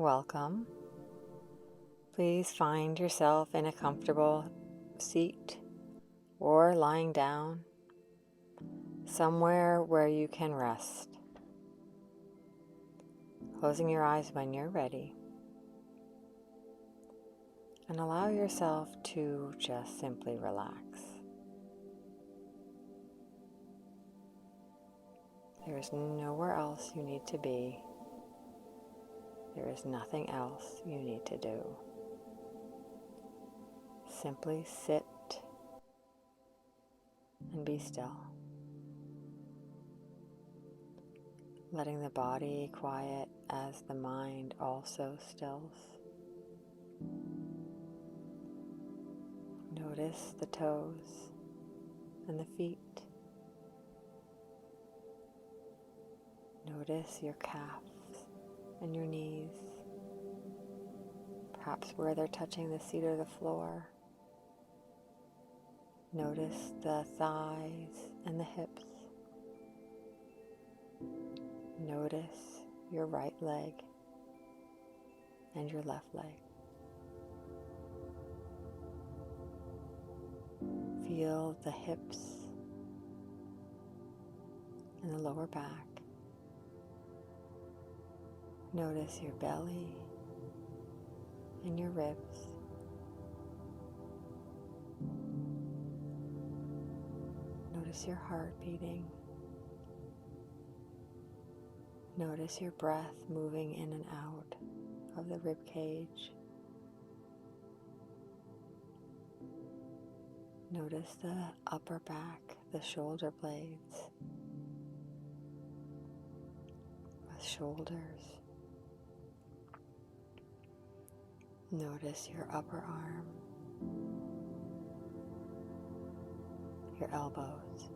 Welcome. Please find yourself in a comfortable seat or lying down, somewhere where you can rest. Closing your eyes when you're ready. And allow yourself to just simply relax. There is nowhere else you need to be. There is nothing else you need to do. Simply sit and be still. Letting the body quiet as the mind also stills. Notice the toes and the feet. Notice your calves and your knees, perhaps where they're touching the seat or the floor. Notice the thighs and the hips. Notice your right leg and your left leg. Feel the hips and the lower back. Notice your belly and your ribs. Notice your heart beating. Notice your breath moving in and out of the rib cage. Notice the upper back, the shoulder blades, the shoulders. Notice your upper arm, your elbows,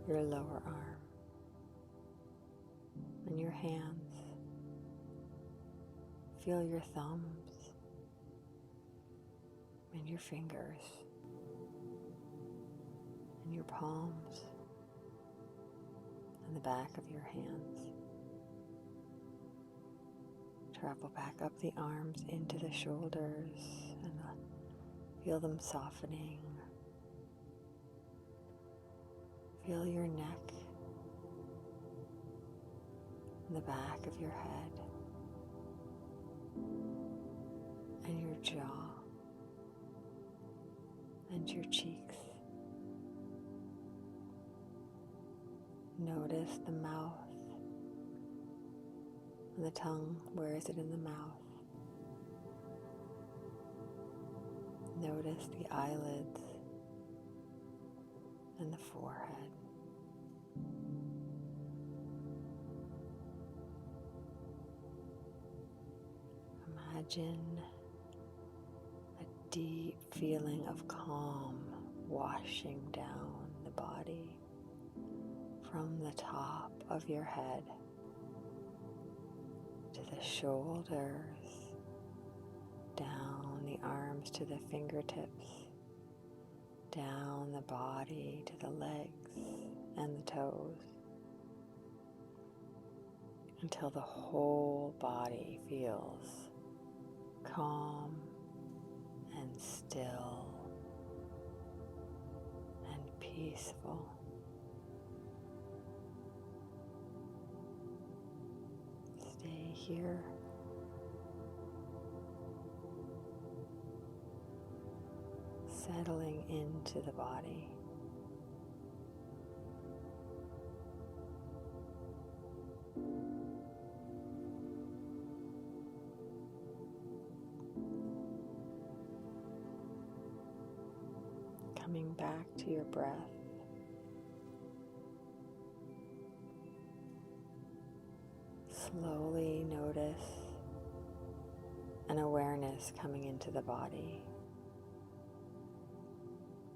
your lower arm, and your hands. Feel your thumbs and your fingers and your palms and the back of your hands. Travel back up the arms into the shoulders and feel them softening. Feel your neck and the back of your head and your jaw and your cheeks. Notice the mouth and the tongue. Where is it in the mouth? Notice the eyelids and the forehead. Imagine a deep feeling of calm washing down the body from the top of your head to the shoulders, down the arms to the fingertips, down the body to the legs and the toes, until the whole body feels calm and still and peaceful. Stay here. Settling into the body. Coming back to your breath. Slowly notice an awareness coming into the body.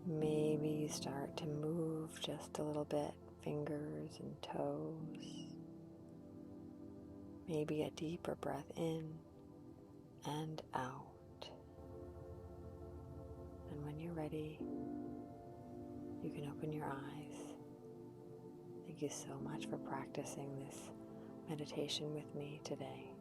Maybe you start to move just a little bit, fingers and toes. Maybe a deeper breath in and out. And when you're ready, you can open your eyes. Thank you so much for practicing this meditation with me today.